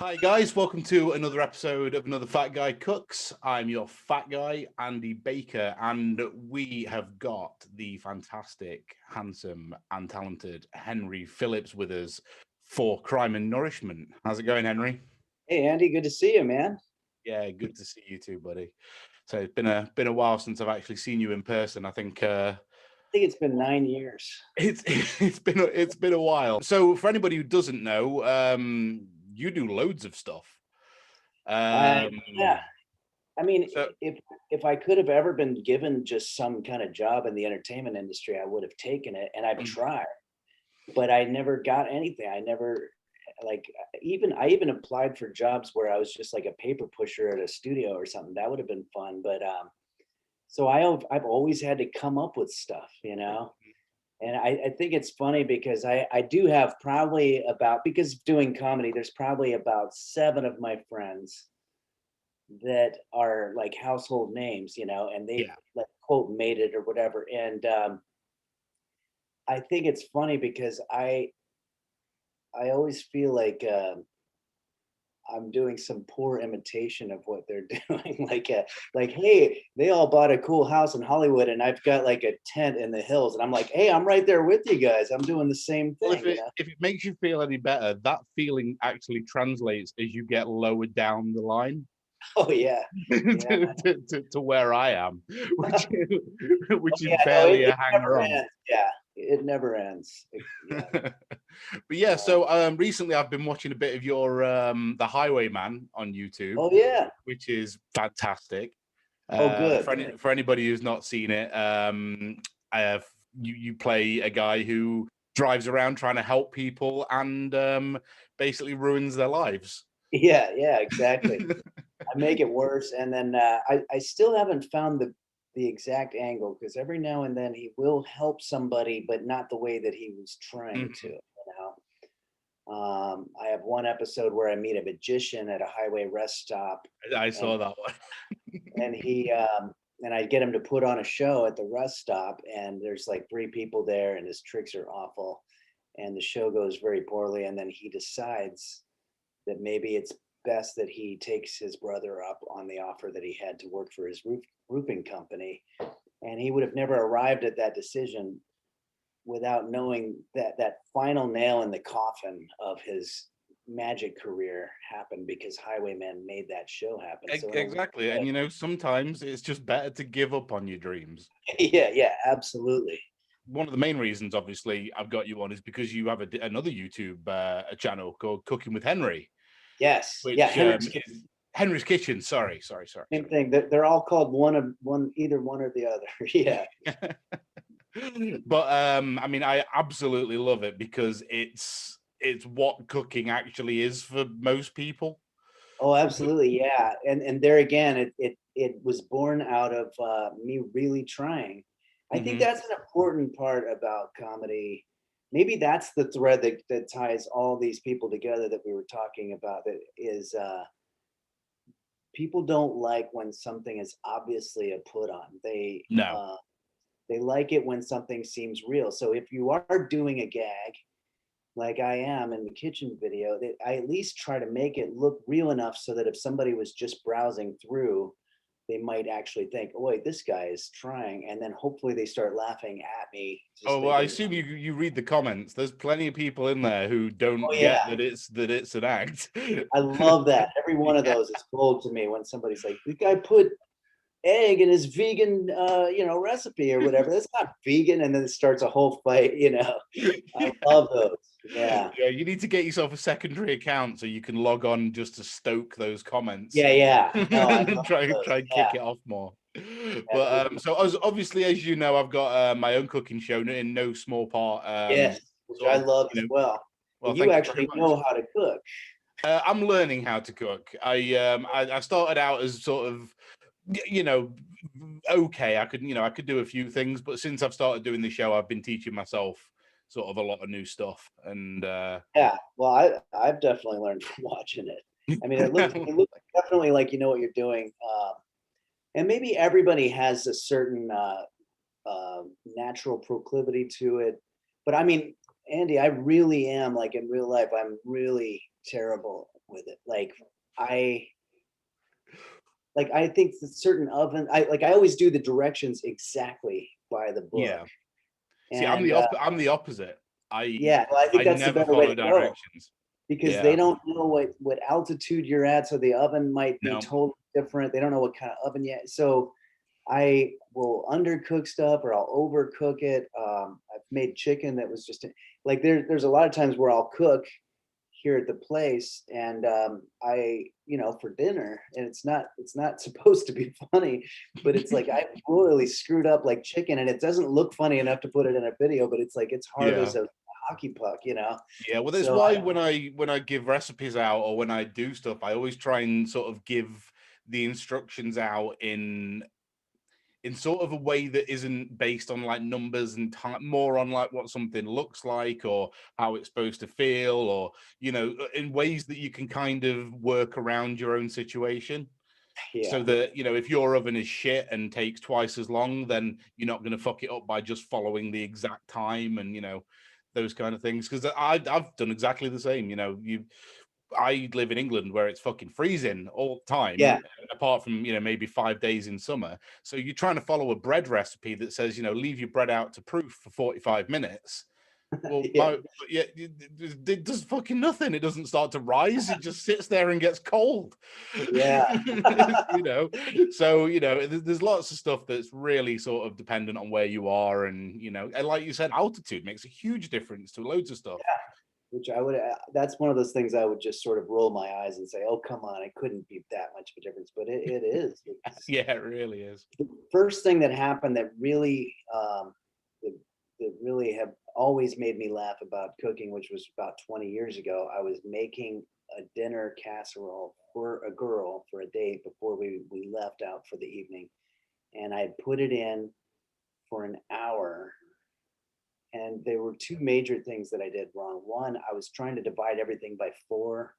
Hi guys, welcome to another episode of Another Fat Guy Cooks. I'm your fat guy, Andy Baker, and we have got the fantastic, handsome, and talented Henry Phillips with us for Crime and Nourishment. How's it going, Henry? Hey Andy, good to see you, man. Yeah, good to see you too, buddy. So it's been a while since I've actually seen you in person. I think I think it's been 9 years. it's been a while. So for anybody who doesn't know, you do loads of stuff. Yeah, I mean, So if I could have ever been given just some kind of job in the entertainment industry, I would have taken it, and I've tried, but I never got anything. I never like I even applied for jobs where I was just like a paper pusher at a studio or something. That would have been fun, but so I've always had to come up with stuff, you know. And I think it's funny because I do have probably about, because doing comedy, there's probably about 7 of my friends that are like household names, you know, and they've yeah, like quote made it or whatever. And I think it's funny because I always feel like I'm doing some poor imitation of what they're doing. Like, hey, they all bought a cool house in Hollywood, and I've got like a tent in the hills, and I'm like, hey, I'm right there with you guys. I'm doing the same well, thing, you know? if it makes you feel any better, that feeling actually translates as you get lower down the line Oh yeah, yeah. to where I am, Oh which is yeah, no, barely it a never hanger on. ends. Yeah, it never ends. Yeah. But yeah, so recently I've been watching a bit of your the Highwayman on YouTube, Oh yeah. which is fantastic. Oh good. For anybody who's not seen it, I have you play a guy who drives around trying to help people and basically ruins their lives. Yeah, yeah, exactly. I make it worse, and then I still haven't found the exact angle because every now and then he will help somebody, but not the way that he was trying to. Mhm. You know, I have one episode where I meet a magician at a highway rest stop, I and saw that one. and he and I get him to put on a show at the rest stop, and there's like 3 people there, and his tricks are awful, and the show goes very poorly, and then he decides that maybe it's best that he takes his brother up on the offer that he had to work for his roofing company, and he would have never arrived at that decision without knowing that that final nail in the coffin of his magic career happened because Highwayman made that show happen. So in a weird Exactly, and way, you know sometimes it's just better to give up on your dreams. yeah, yeah, absolutely. One of the main reasons, obviously, I've got you on is because you have another YouTube channel called Cooking with Henry, Yes, yeah, which Henry's is Henry's Kitchen. Sorry. same thing. They're all called either one or the other. Yeah. But I mean, I absolutely love it because it's what cooking actually is for most people. Oh, absolutely, yeah. And there again, it was born out of me really trying. I think Hmm. that's an important part about comedy. Maybe that's the thread that ties all these people together that we were talking about. That is, people don't like when something is obviously a put on. No, They like it when something seems real. So if you are doing a gag, like I am in the kitchen video, that I at least try to make it look real enough so that if somebody was just browsing through, they might actually think, "Oh, wait, this guy is trying," and then hopefully they start laughing at me, just oh well, I thinking, assume you read the comments. There's plenty of people in there who "Oh don't get yeah, that it's an act. I love that." Every one of Yeah. those is gold to me when somebody's like, "The guy put egg in his vegan, recipe or whatever. That's not vegan," and then it starts a whole fight. I love those. Yeah, Yeah, you need to get yourself a secondary account so you can log on just to stoke those comments yeah, yeah. No, I and love those. try and Yeah, kick it off more. yeah, But so as obviously as you know, I've got my own cooking show in no small part. yes, which I Sort of, love you as know. well. Well, And you thank you very actually much. know how to cook. I'm learning how to cook. I started out as sort of you know okay. I could do a few things, but since I've started doing the show, I've been teaching myself sort of a lot of new stuff and. Yeah, well, I've definitely learned from watching it. I mean, it looks definitely like you know what you're doing. And maybe everybody has a certain natural proclivity to it. But I mean, Andy, I really am like in real life. I'm really terrible with it. I I think that certain oven, I always do the directions exactly by the book. Yeah. See, And I'm the opposite. yeah, well, I think I that's the never better way follow to go, directions. because they Yeah. don't know what altitude you're at, so the oven might be No. totally different. They don't know what kind of oven yet. So I will undercook stuff or I'll overcook it. I've made chicken that was just like there's a lot of times where I'll cook here at the place, and for dinner, and it's not supposed to be funny, but it's like I royally screwed up like chicken, and it doesn't look funny enough to put it in a video, but it's like it's hard Yeah. as a hockey puck. Yeah, well, that's So why when I give recipes out or when I do stuff, I always try and sort of give the instructions out in sort of a way that isn't based on like numbers and time, more on like what something looks like or how it's supposed to feel, or in ways that you can kind of work around your own situation. So yeah, that if your oven is shit and takes twice as long, then you're not going to fuck it up by just following the exact time and those kind of things. Because I've done exactly the same. I live in England where it's fucking freezing all the time, yeah, apart from maybe 5 days in summer. So you're trying to follow a bread recipe that says leave your bread out to proof for 45 minutes. Well, yeah, yeah, it does fucking nothing. It doesn't start to rise. It just sits there and gets cold. yeah, So there's lots of stuff that's really sort of dependent on where you are, and and like you said, altitude makes a huge difference to loads of stuff. which I would, that's one of those things I would just sort of roll my eyes and say, oh, come on, it couldn't be that much of a difference, but it is. Yeah, it really is. The first thing that happened that really, that, that really have always made me laugh about cooking, which was about 20 years ago. I was making a dinner casserole for a girl for a date before we left out for the evening. And I put it in for an hour, and there were two major things that I did wrong. One, I was trying to divide everything by four,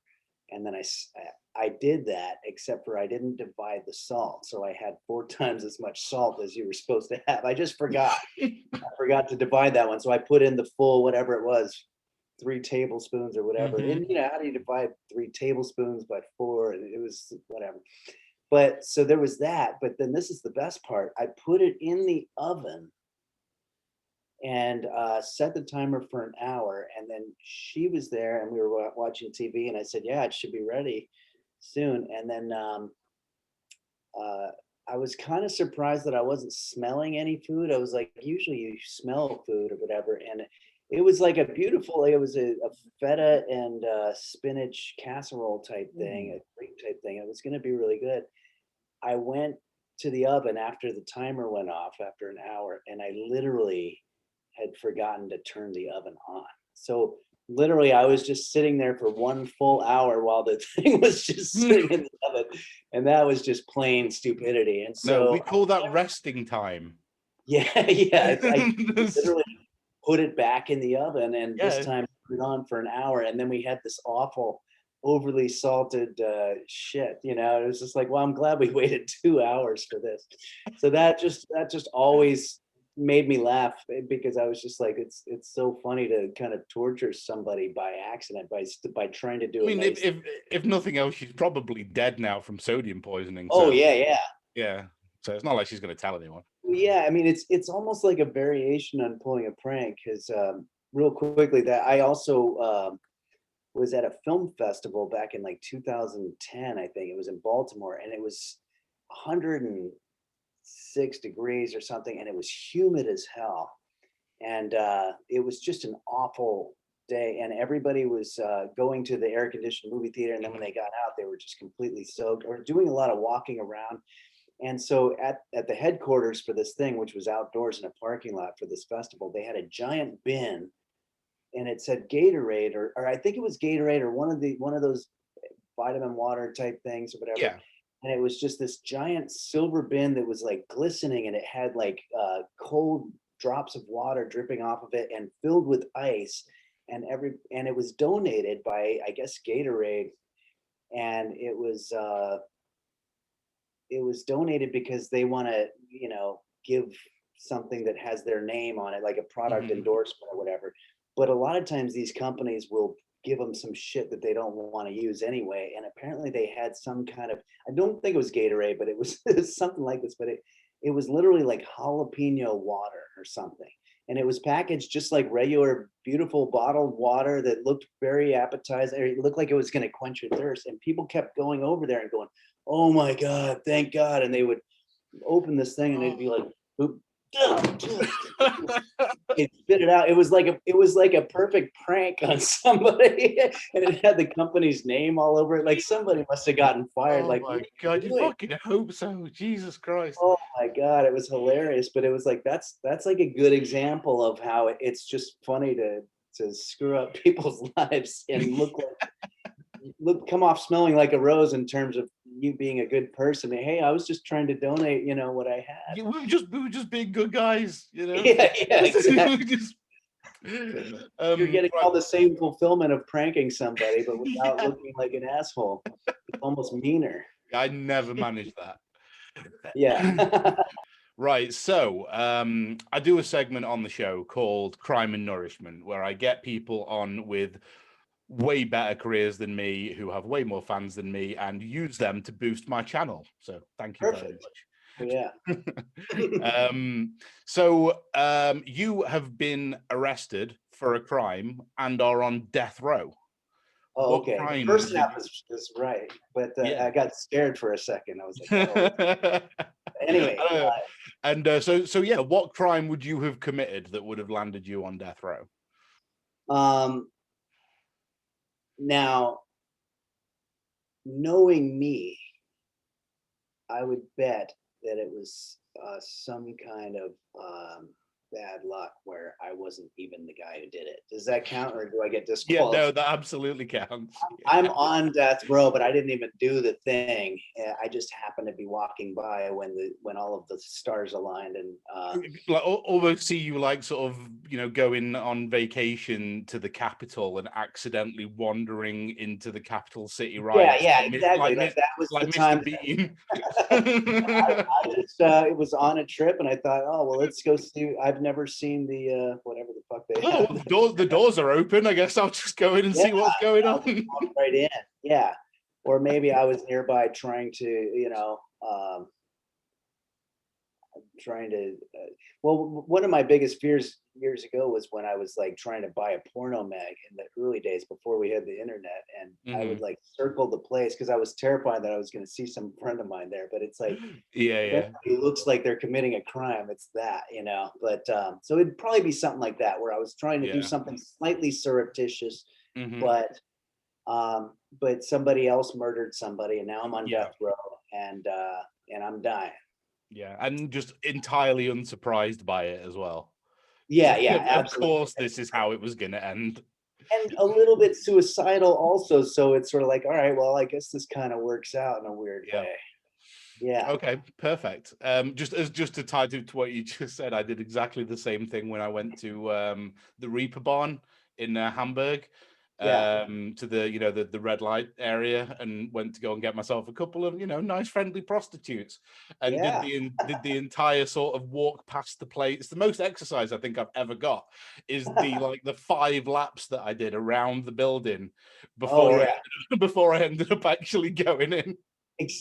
and then I did that, except for I didn't divide the salt, so I had four times as much salt as you were supposed to have. I just forgot. I forgot to divide that one, so I put in the full whatever it was, 3 tablespoons or whatever. Mhm. And how do you divide 3 tablespoons by four? And it was whatever. But so there was that. But then this is the best part. I put it in the oven and set the timer for an hour. And then she was there, and we were watching TV. And I said, "Yeah, it should be ready soon." And then uh, I was kind of surprised that I wasn't smelling any food. I was like, usually you smell food or whatever. And it was like a beautiful, it was a feta and spinach casserole type thing, a cream type thing. It was going to be really good. I went to the oven after the timer went off after an hour, and I literally had forgotten to turn the oven on. So literally, I was just sitting there for one full hour while the thing was just sitting in the oven, and that was just plain stupidity. And No, we so, call that resting time. yeah, yeah, I literally put it back in the oven, and this Yeah. time put it on for an hour, and then we had this awful overly salted shit. It was just like, well, I'm glad we waited 2 hours for this. So that just always made me laugh, because I was just like, it's so funny to kind of torture somebody by accident by trying to I do a mean, nice. if nothing else, she's probably dead now from sodium poisoning. Oh So yeah, yeah. yeah, so it's not like she's going to tell anyone. Well, yeah, I mean, it's almost like a variation on pulling a prank, because real quickly, that I also was at a film festival back in like 2010, I think. It was in Baltimore, and it was 106 degrees or something, and it was humid as hell. And it was just an awful day, and everybody was going to the air conditioned movie theater, and then when they got out, they were just completely soaked or doing a lot of walking around. And so at the headquarters for this thing, which was outdoors in a parking lot for this festival, they had a giant bin, and it said Gatorade, or I think it was Gatorade, or one of those vitamin water type things or whatever. Yeah. And it was just this giant silver bin that was like glistening, and it had like cold drops of water dripping off of it and filled with ice. And it was donated by, I guess, Gatorade. And it was donated because they want to, give something that has their name on it, like a product Mhm. endorsement or whatever. But a lot of times these companies will give them some shit that they don't want to use anyway. And apparently they had some kind of, I don't think it was Gatorade, but it was, it was something like this, but it was literally like jalapeno water or something. And it was packaged just like regular, beautiful bottled water that looked very appetizing. It looked like it was going to quench your thirst. And people kept going over there and going, "Oh my God, thank God." And they would open this thing and they'd be like, "Oop, it spit it out." It was like a perfect prank on somebody, and it had the company's name all over it. Like somebody must have gotten fired. Oh Like, my God, you fucking hope so. Jesus Christ. oh my God, it was hilarious. But it was like that's like a good example of how it's just funny to screw up people's lives and come off smelling like a rose in terms of you being a good person. Hey, I was just trying to donate, what I had. Yeah, we were just being good guys, Yeah, exactly. Just, You're getting all the same fulfillment of pranking somebody, but without yeah. looking like an asshole. It's almost meaner. I never managed that. Yeah. Right, so I do a segment on the show called Crime and Nourishment, where I get people on with way better careers than me, who have way more fans than me, and use them to boost my channel. So thank you very much. Yeah. So you have been arrested for a crime and are on death row. Oh, What okay. The crime first did half you... is right, but Yeah. I got scared for a second. I was like, oh. Anyway. And so yeah, what crime would you have committed that would have landed you on death row? Now, knowing me, I would bet that it was some kind of bad luck where I wasn't even the guy who did it. Does that count, or do I get Yeah, disqualified? no, that absolutely counts. I'm on death row, but I didn't even do the thing. I just happened to be walking by when all of the stars aligned, and like almost see you like sort of going on vacation to the capital and accidentally wandering into the capital city riots. yeah, exactly. Like that was like the Mr. time. Bean. I just it was on a trip, and I thought, oh well, let's go see. I've never seen the whatever the fuck they Oh, have. the doors are open. I guess I'll just go in and see what's going on. Walk right in, yeah. Or maybe I was nearby trying to, well, one of my biggest fears years ago was when I was like trying to buy a porno mag in the early days before we had the internet, and I would like circle the place because I was terrified that I was going to see some friend of mine there. But it's like, yeah, it looks like they're committing a crime. It's that, But so it'd probably be something like that where I was trying to do something slightly surreptitious, but somebody else murdered somebody, and now I'm on death row, and I'm dying. Yeah, and just entirely unsurprised by it as well. Yeah, Of absolutely. course, this is how it was going to end. And a little bit suicidal also. So it's sort of like, all right, well, I guess this kind of works out in a weird way. Yeah. Okay, perfect. Just to tie to what you just said, I did exactly the same thing when I went to the Reaper Barn in Hamburg. To the red light area, and went to go and get myself a couple of nice friendly prostitutes, and did the entire sort of walk past the place. It's the most exercise I think I've ever got, is the 5 laps that I did around the building before before I ended up actually going in.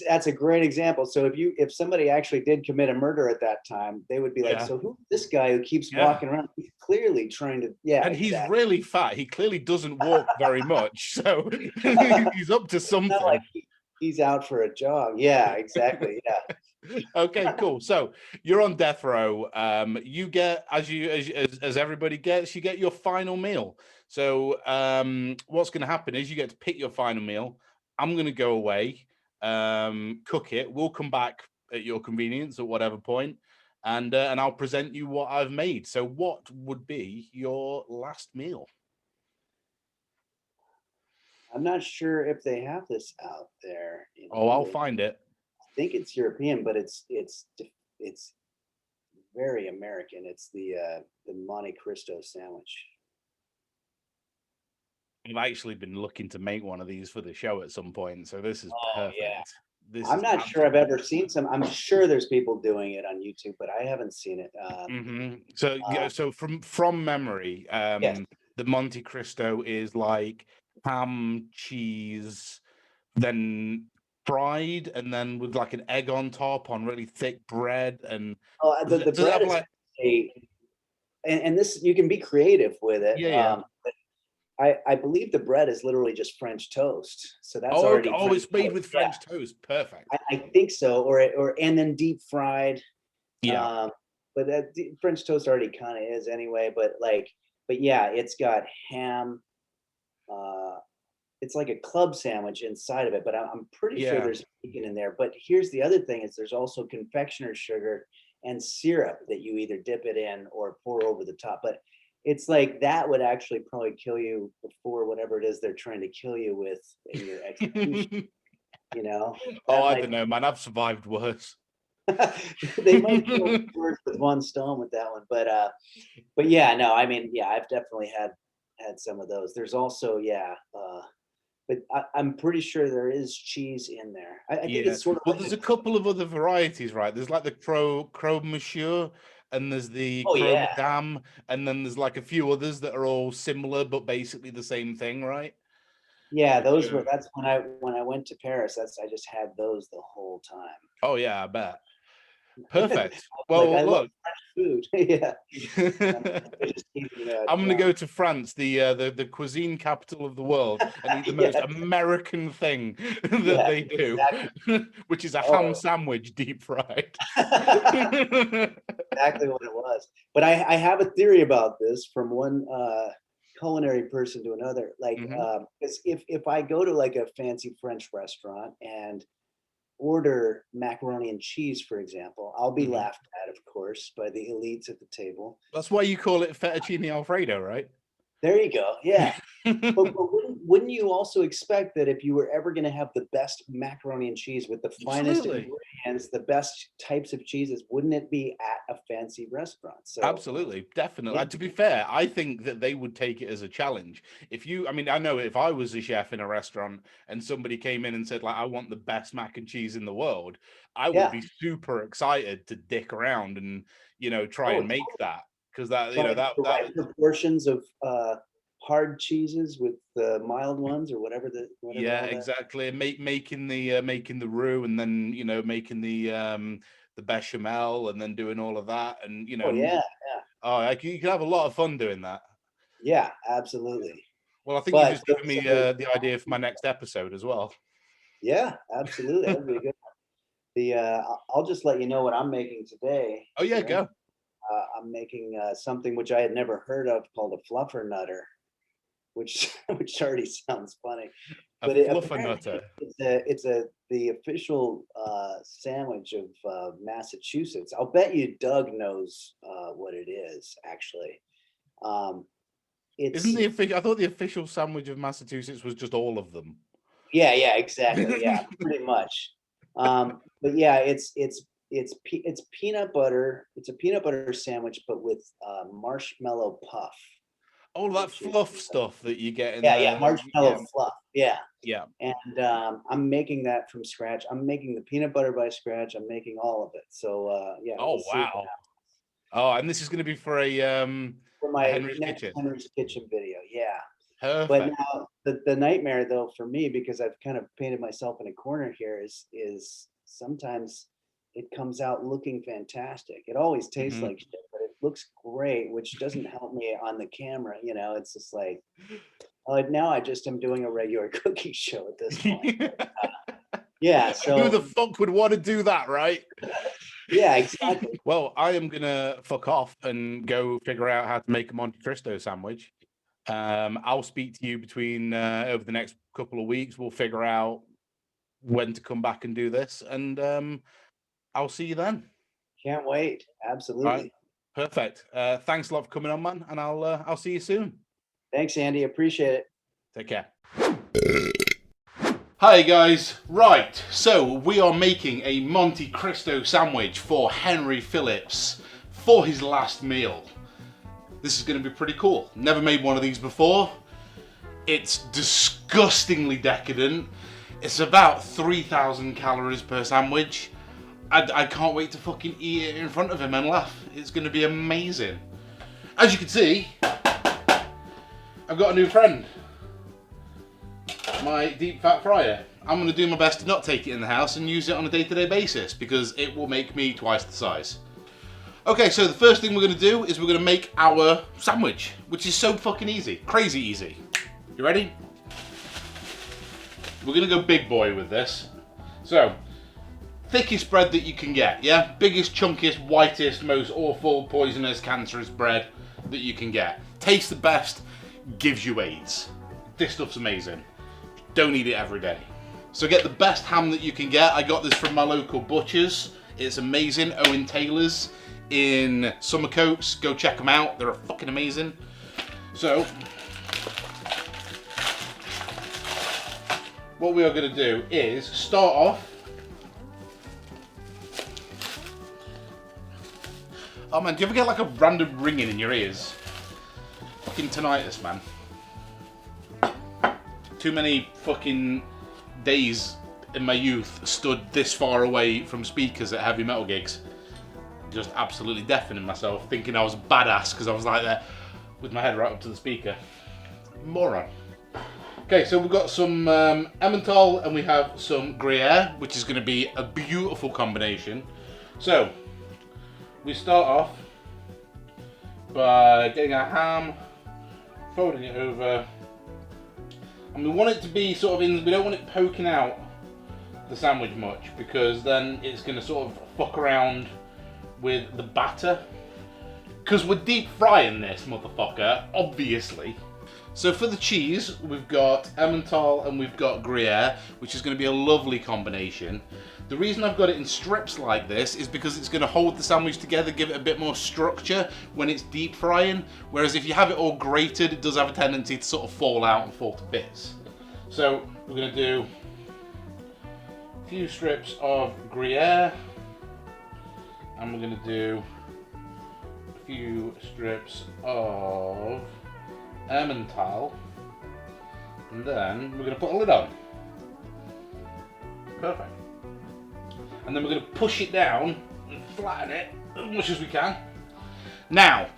That's a great example. So if somebody actually did commit a murder at that time, they would be like, so who's this guy who keeps walking around? He's clearly trying to, and he's really fat. He clearly doesn't walk very much, so he's up to something. Not like he's out for a jog. Yeah, exactly. Yeah. Okay, cool. So you're on death row. You get, as everybody gets, you get your final meal. So what's going to happen is you get to pick your final meal. I'm going to go away, cook it. We'll come back at your convenience at whatever point, and I'll present you what I've made. So what would be your last meal? I'm not sure if they have this out there. I'll find it. I think it's European, but it's very American. It's the Monte Cristo sandwich. I've actually been looking to make one of these for the show at some point, so this is perfect. Yeah. I'm not sure I've ever seen some. I'm sure there's people doing it on YouTube, but I haven't seen it. So from memory, the Monte Cristo is like ham, cheese, then fried, and then with like an egg on top on really thick bread. And Oh, does the it bread have is like and this you can be creative with it. yeah. I believe the bread is literally just French toast, so that's Oh, already oh, French it's made toast. with Yeah, French toast. Perfect. I think so, or and then deep fried. Yeah. But that French toast already kind of is anyway. But yeah, it's got ham. Uh, it's like a club sandwich inside of it, but I'm pretty sure Yeah. there's bacon in there. But here's the other thing: is there's also confectioner sugar and syrup that you either dip it in or pour over the top. But it's like that would actually probably kill you before whatever it is they're trying to kill you with in your execution. You know, Oh, that I might don't know, man. I've survived worse. they might kill two birds with one stone with that one. But yeah, no, I mean, yeah, I've definitely had some of those. There's also, yeah, but I'm pretty sure there is cheese in there. I think Yeah. it's sort of Well, like there's a couple of other varieties, right? There's like the Crow Monsieur, and there's the oh Crow yeah, Madame, and then there's like a few others that are all similar but basically the same thing, right? yeah. Which Those were that's when I went to Paris. I just had those the whole time. oh yeah, I bet. Perfect. Like Well, I love look. French food. Yeah, I just eating I'm gonna drunk. go to France, the cuisine capital of the world, and eat the most Yeah, American thing that yeah, they do, exactly. which is a ham Oh, sandwich deep fried. exactly what it was. But I have a theory about this from one culinary person to another. Like, Mhm, 'cause if I go to like a fancy French restaurant and order macaroni and cheese, for example, I'll be mhm. laughed at, of course, by the elites at the table. That's why you call it fettuccine alfredo, right? There you go. Yeah. But wouldn't you also expect that if you were ever gonna have the best macaroni and cheese with the finest Absolutely. ingredients, the best types of cheeses, wouldn't it be at a fancy restaurant? So, Absolutely, definitely. yeah, To be fair, I think that they would take it as a challenge. If you, I mean, I know if I was a chef in a restaurant and somebody came in and said, like, I want the best mac and cheese in the world, I would yeah. be super excited to dick around and, try Oh, and make that. Because that, trying the that, right proportions of, hard cheeses with the mild ones or whatever yeah, all that. exactly. And making the roux and then, making the bechamel and then doing all of that. And, Oh, yeah, oh, like, you can have a lot of fun doing that. yeah, absolutely. Well, I think you've But just given me so the idea for my next episode as well. yeah, absolutely, that'd be a good one. I'll just let you know what I'm making today Oh yeah, here. go. I'm making, something which I had never heard of called a fluffernutter, which which already sounds funny, A but it fluffernutter. apparently it's the official, sandwich of, Massachusetts. I'll bet you Doug knows, what it is, actually. Um, Isn't it's the official? I thought the official sandwich of Massachusetts was just all of them. yeah, yeah, exactly, yeah, pretty much. But yeah, it's peanut butter. It's a peanut butter sandwich, but with, marshmallow puff, All that which is fluff stuff that you get in yeah, yeah, the marshmallow fluff, yeah. yeah. And, I'm making that from scratch. I'm making the peanut butter by scratch. I'm making all of it. So, yeah, we'll Oh see what wow. Oh, and this is going to be for for a my Henry's next Kitchen. Henry's Kitchen video. Yeah. But Perfect. now the nightmare though for me, because I've kind of painted myself in a corner here, is sometimes it comes out looking fantastic. It always tastes Mhm. like shit, but it looks great, which doesn't help me on the camera. It's just like, now I just am doing a regular cooking show at this point. Yeah. Who the So fuck would want to do that, right? yeah, exactly. Well, I am gonna fuck off and go figure out how to make a Monte Cristo sandwich. I'll speak to you between over the next couple of weeks. We'll figure out when to come back and do this, and I'll see you then. Can't wait. All right, Absolutely. perfect. Thanks a lot for coming on, man, and I'll see you soon. Thanks, Andy. Appreciate it. Take care. Hi guys, right, so we are making a Monte Cristo sandwich for Henry Phillips for his last meal. This is going to be pretty cool. Never made one of these before. It's disgustingly decadent. It's about 3,000 calories per sandwich. I can't wait to fucking eat it in front of him and laugh. It's going to be amazing. As you can see, I've got a new friend. my deep fat fryer. I'm going to do my best to not take it in the house and use it on a day-to-day basis because it will make me twice the size. Okay, so the first thing we're going to do is we're going to make our sandwich, which is so fucking easy. Crazy easy. You ready? We're going to go big boy with this. So, thickest bread that you can get, yeah? Biggest, chunkiest, whitest, most awful, poisonous, cancerous bread that you can get. Tastes the best, gives you AIDS. This stuff's amazing. Don't eat it every day. So get the best ham that you can get. I got this from my local butchers. It's amazing. Owen Taylor's in Summercoats. Go check them out. They're fucking amazing. So, what we are going to do is start off. Oh man, do you ever get like a random ringing in your ears? Fucking tinnitus, man. Too many fucking days in my youth stood this far away from speakers at heavy metal gigs. Just absolutely deafening myself, thinking I was a badass because I was like there with my head right up to the speaker. Moron. Okay, so we've got some Emmental and we have some Gruyere, which is going to be a beautiful combination. So, we start off by getting our ham, folding it over, and we want it to be sort of in, we don't want it poking out the sandwich much because then it's going to sort of fuck around with the batter. Because we're deep frying this motherfucker, obviously. So for the cheese, we've got Emmental and we've got Gruyere, which is going to be a lovely combination. The reason I've got it in strips like this is because it's going to hold the sandwich together, give it a bit more structure when it's deep frying, whereas if you have it all grated, it does have a tendency to sort of fall out and fall to bits. So we're going to do a few strips of Gruyere, and we're going to do a few strips of Emmental, and then we're going to put a lid on. Perfect. And then we're going to push it down and flatten it as much as we can. Now,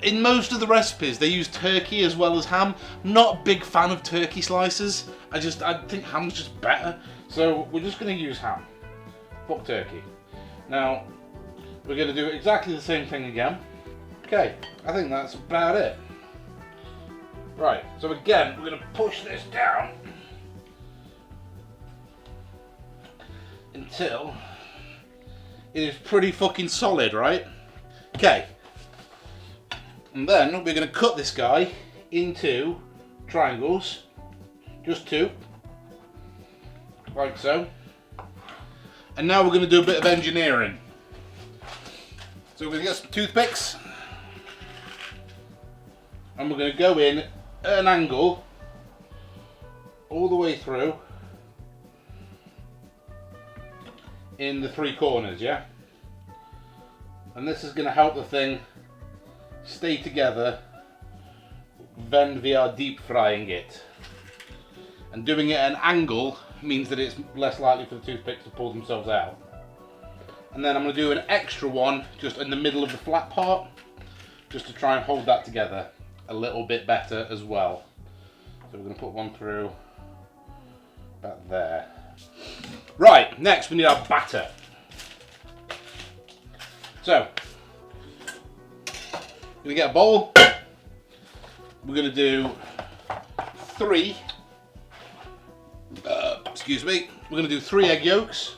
in most of the recipes they use turkey as well as ham. I'm not a big fan of turkey slices. I think ham's just better. So we're just going to use ham. Fuck turkey. Now, we're going to do exactly the same thing again. Okay, I think that's about it. Right, so again, we're going to push this down until it is pretty fucking solid, right? Okay. And then we're going to cut this guy into triangles, just two, like so. And now we're going to do a bit of engineering. So we're going to get some toothpicks, and we're going to go in at an angle all the way through in the three corners, yeah? And this is going to help the thing stay together when we are deep frying it. And doing it at an angle means that it's less likely for the toothpicks to pull themselves out. And then I'm going to do an extra one just in the middle of the flat part, just to try and hold that together a little bit better as well. So we're going to put one through about there. Right, next we need our batter. So, we're going to get a bowl. We're going to do three, excuse me, we're going to do 3 egg yolks.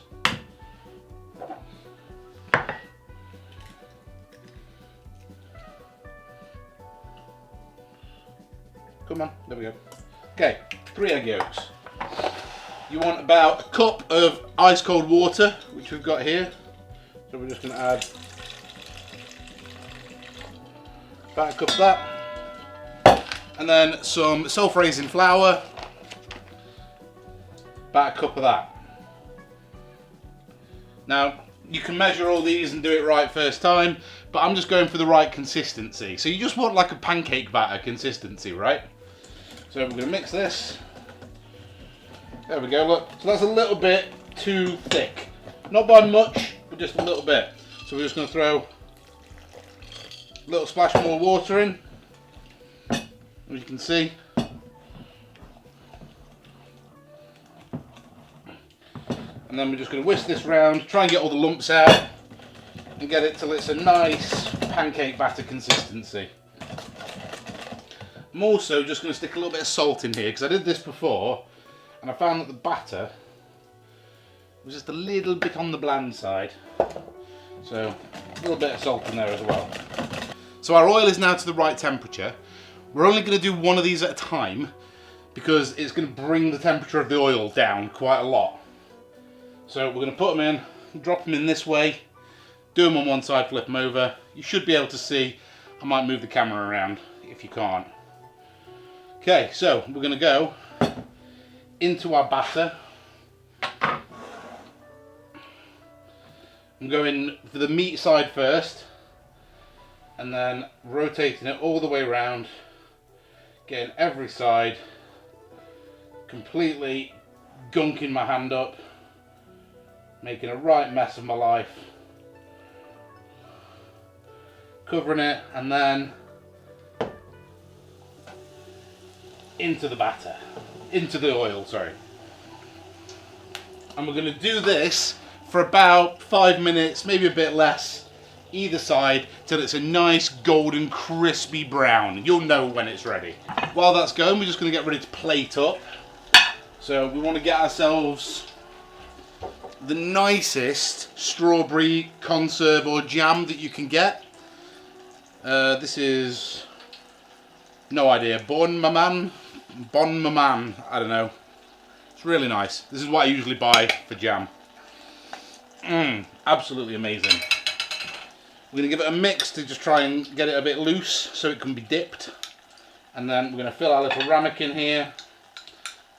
Come on, there we go. Okay, 3 egg yolks. You want about a cup of ice cold water, which we've got here. So we're just going to add about a cup of that. And then some self-raising flour, about a cup of that. Now, you can measure all these and do it right first time, but I'm just going for the right consistency. So you just want like a pancake batter consistency, right? So we're going to mix this. There we go, look. So that's a little bit too thick. Not by much, but just a little bit. So we're just going to throw a little splash more water in. As you can see. And then we're just going to whisk this round, try and get all the lumps out, and get it till it's a nice pancake batter consistency. I'm also just going to stick a little bit of salt in here, because I did this before, and I found that the batter was just a little bit on the bland side. So, a little bit of salt in there as well. So our oil is now to the right temperature. We're only going to do one of these at a time, because it's going to bring the temperature of the oil down quite a lot. So we're going to put them in, drop them in this way, do them on one side, flip them over. You should be able to see. I might move the camera around if you can't. Okay, so we're going to go into our batter. I'm going for the meat side first, and then rotating it all the way around, getting every side, completely gunking my hand up, making a right mess of my life, covering it, and then into the batter, into the oil, sorry. And we're going to do this for about 5 minutes, maybe a bit less, either side, till it's a nice golden crispy brown. You'll know when it's ready. While that's going, we're just going to get ready to plate up. So we want to get ourselves the nicest strawberry conserve or jam that you can get. This is, no idea, Bon Maman, I don't know. It's really nice. This is what I usually buy for jam. Absolutely amazing. We're going to give it a mix to just try and get it a bit loose so it can be dipped. And then we're going to fill our little ramekin here.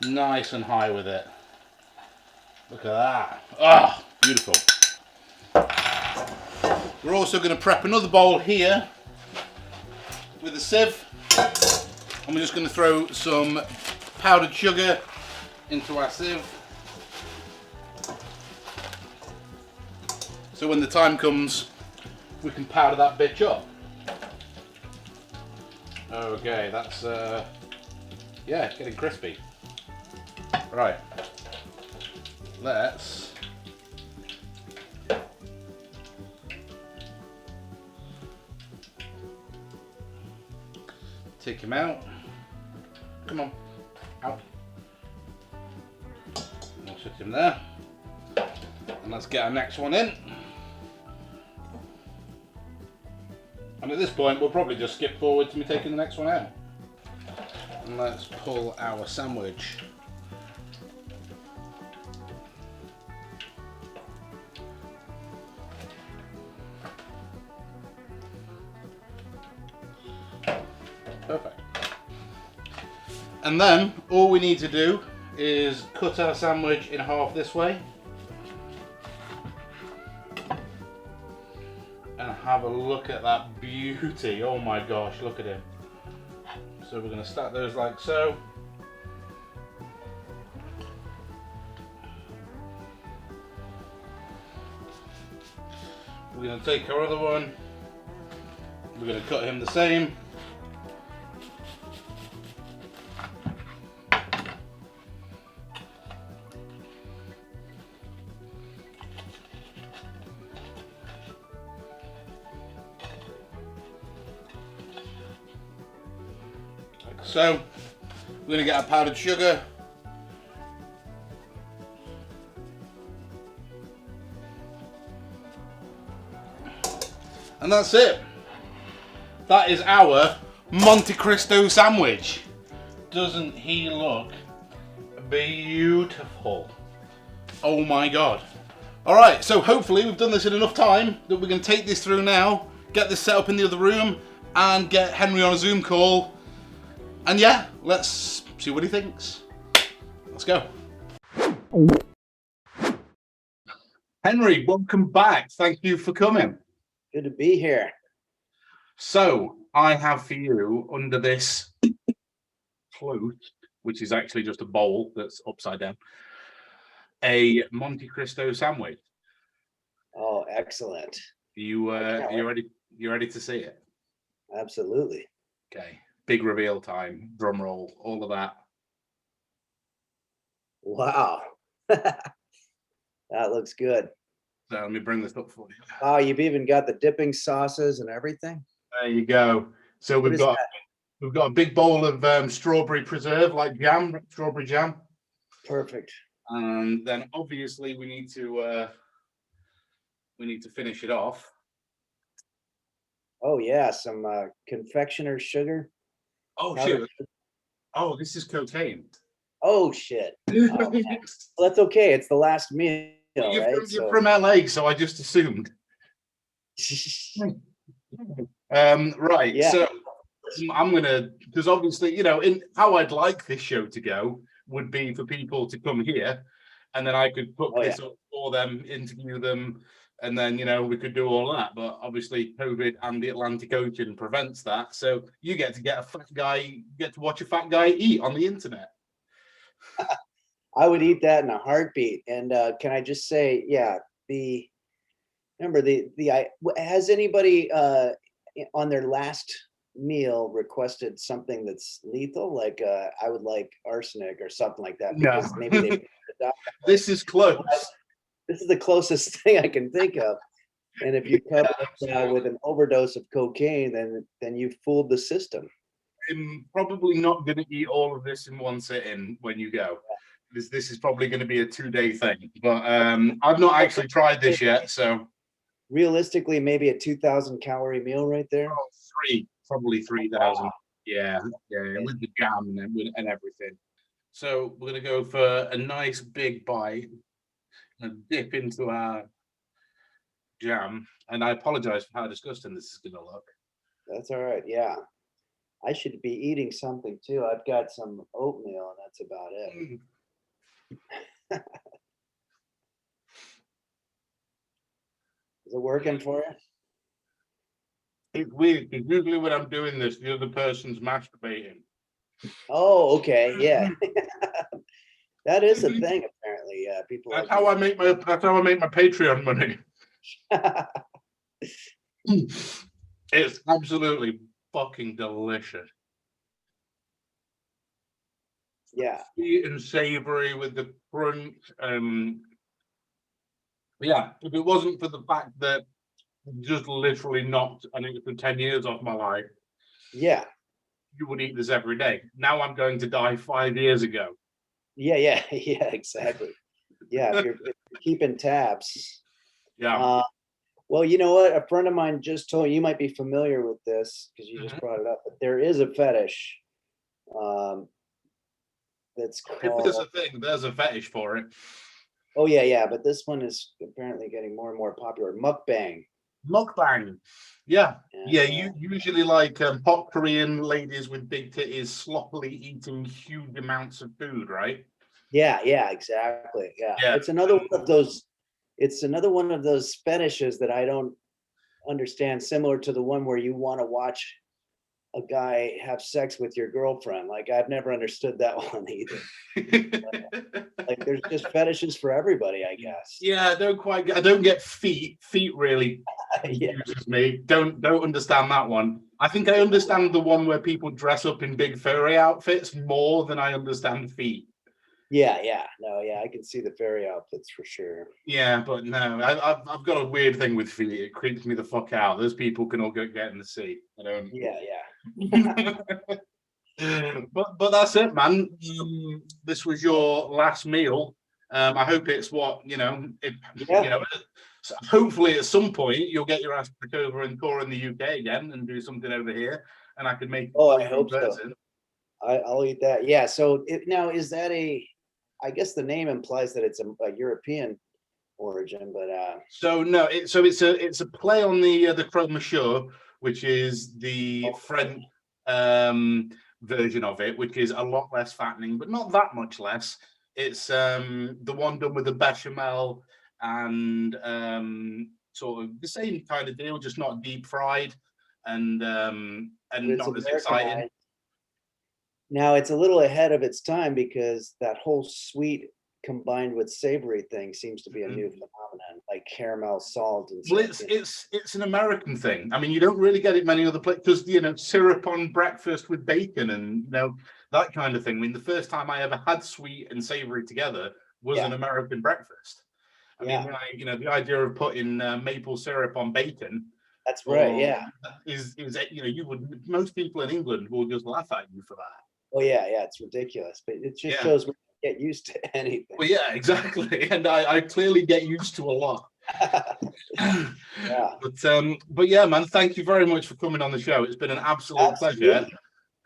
Nice and high with it. Look at that. Ah, beautiful. We're also going to prep another bowl here with a sieve. And we're just going to throw some powdered sugar into our sieve. So when the time comes, we can powder that bitch up. Okay, that's, yeah, getting crispy. Right, let's take him out. Come on, out. We'll sit him there. And let's get our next one in. And at this point, we'll probably just skip forward to me taking the next one out. And let's pull our sandwich. Perfect. And then all we need to do is cut our sandwich in half this way. And have a look at that beauty. Oh my gosh, look at him. So we're going to stack those like so. We're going to take our other one. We're going to cut him the same. So, we're going to get our powdered sugar. And that's it. That is our Monte Cristo sandwich. Doesn't he look beautiful? Oh my God. All right, so hopefully we've done this in enough time that we're going to take this through now, get this set up in the other room, and get Henry on a Zoom call. And yeah, let's see what he thinks. Let's go. Henry, welcome back. Thank you for coming. Good to be here. So I have for you under this float, which is actually just a bowl that's upside down, a Monte Cristo sandwich. Oh, excellent. You ready? You ready to see it? Absolutely. Okay. Big reveal time, drum roll, all of that. Wow. That looks good. So let me bring this up for you. Oh, you've even got the dipping sauces and everything. There you go. So What we've is got that? a big bowl of strawberry preserve, like jam, strawberry jam. Perfect. And then obviously we need to finish it off. Oh yeah, some confectioner's sugar. Oh Powdered shit. sugar. Oh, this is cocaine. Oh shit. Oh, well, that's okay. It's the last meal, right? You're from LA, so I just assumed. Right. Yeah. So I'm gonna, because obviously, in how I'd like this show to go would be for people to come here, and then I could put this up for them, interview them, and then we could do all that. But obviously, COVID and the Atlantic Ocean prevents that. So you get to watch a fat guy eat on the internet. I would eat that in a heartbeat. And can I just say, yeah, has anybody on their last meal requested something that's lethal? Like I would like arsenic or something like that, because maybe they This is close. This is the closest thing I can think of. And if you couple it with an overdose of cocaine, then you've fooled the system. I'm probably not going to eat all of this in one sitting when you go. This is probably going to be a 2-day thing, but I've not actually tried this yet. So realistically, maybe a 2,000 calorie meal right there. Probably 3,000. Yeah, with the jam and everything. So we're going to go for a nice big bite and dip into our jam. And I apologize for how disgusting this is going to look. That's all right. Yeah. I should be eating something too. I've got some oatmeal and that's about it. Is it working for you? It's weird because usually when I'm doing this, the other person's masturbating. Oh, okay. Yeah. That is a thing, apparently. Yeah, people. That's how I make my Patreon money. It's absolutely fucking delicious. Yeah. Sweet and savory with the crunch. Yeah, if it wasn't for the fact that it just literally knocked, I think, for 10 years off my life. Yeah. You would eat this every day. Now I'm going to die 5 years ago. Yeah, exactly. Yeah, if you're keeping tabs. Yeah. Well, you know what? A friend of mine just told me, you might be familiar with this because you just brought it up, but there is a fetish that's called. If there's a thing, there's a fetish for it. Oh, yeah, but this one is apparently getting more and more popular. Mukbang. Mukbang. Yeah. You usually like hot Korean ladies with big titties sloppily eating huge amounts of food, right? Yeah, exactly. Yeah. It's another one of those. It's another one of those fetishes that I don't understand. Similar to the one where you want to watch a guy have sex with your girlfriend. Like I've never understood that one either. Like there's just fetishes for everybody, I guess. Yeah, I don't get feet. Feet really confuses me. Don't understand that one. I think I understand the one where people dress up in big furry outfits more than I understand feet. Yeah. No, I can see the fairy outfits for sure. Yeah, but no, I've got a weird thing with feet. It creeps me the fuck out. Those people can all get in the sea. I don't. Yeah. But that's it, man. This was your last meal. I hope it's so hopefully at some point you'll get your ass back over and tour in the UK again and do something over here, and I could make. Oh, I hope so. I'll eat that. Yeah. So now is that I guess the name implies that it's a European origin, but so no, it's a play on the Croque which is the French version of it, which is a lot less fattening, but not that much less. It's the one done with the bechamel and sort of the same kind of deal, just not deep fried and not as exciting. Now it's a little ahead of its time because that whole sweet combined with savory thing seems to be a new phenomenon, like caramel salt and well, it's an American thing. I mean, you don't really get it many other places, because syrup on breakfast with bacon and that kind of thing. I mean, the first time I ever had sweet and savory together was an American breakfast. I mean, you know, the idea of putting maple syrup on bacon. That's right. Yeah. Is you know, most people in England will just laugh at you for that. Oh yeah, it's ridiculous, but it just shows we get used to anything. Well, yeah, exactly, and I clearly get used to a lot. But yeah, man, thank you very much for coming on the show. It's been an absolute pleasure.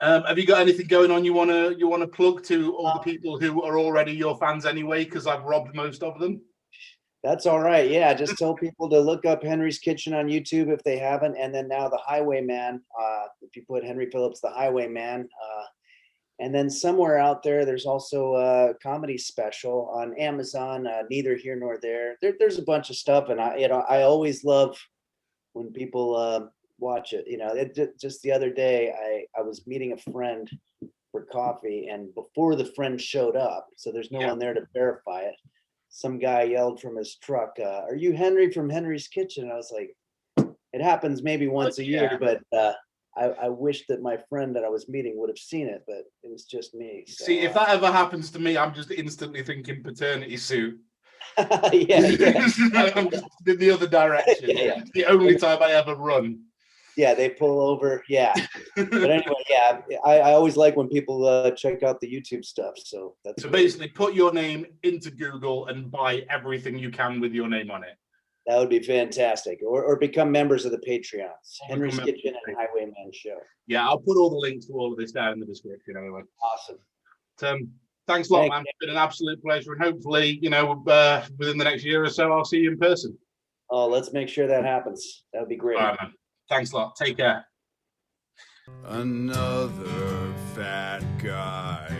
Have you got anything going on you wanna plug to all the people who are already your fans anyway? Because I've robbed most of them. That's all right. Yeah, just tell people to look up Henry's Kitchen on YouTube if they haven't, and then now the Highwayman. If you put Henry Phillips, the Highwayman, and then somewhere out there, there's also a comedy special on Amazon. Neither here nor there. There's a bunch of stuff, and I always love when people watch it. You know, just the other day, I was meeting a friend for coffee, and before the friend showed up, so there's no one there to verify it. Some guy yelled from his truck, "Are you Henry from Henry's Kitchen?" And I was like, it happens maybe once a year, but I wish that my friend that I was meeting would have seen it, but it was just me. So, see, if that ever happens to me, I'm just instantly thinking paternity suit. Yeah. I'm just in the other direction. Yeah. It's the only time I ever run. Yeah, they pull over. Yeah. But anyway, yeah, I always like when people check out the YouTube stuff. So that's basically put your name into Google and buy everything you can with your name on it. That would be fantastic. Or become members of the Patreons. Henry's Kitchen and Highwayman Show. Yeah, I'll put all the links to all of this down in the description anyway. Awesome. Thanks a lot, man. It's been an absolute pleasure. And hopefully, you know, within the next year or so, I'll see you in person. Oh, let's make sure that happens. That would be great. All right, man. Thanks a lot. Take care. Another fat guy.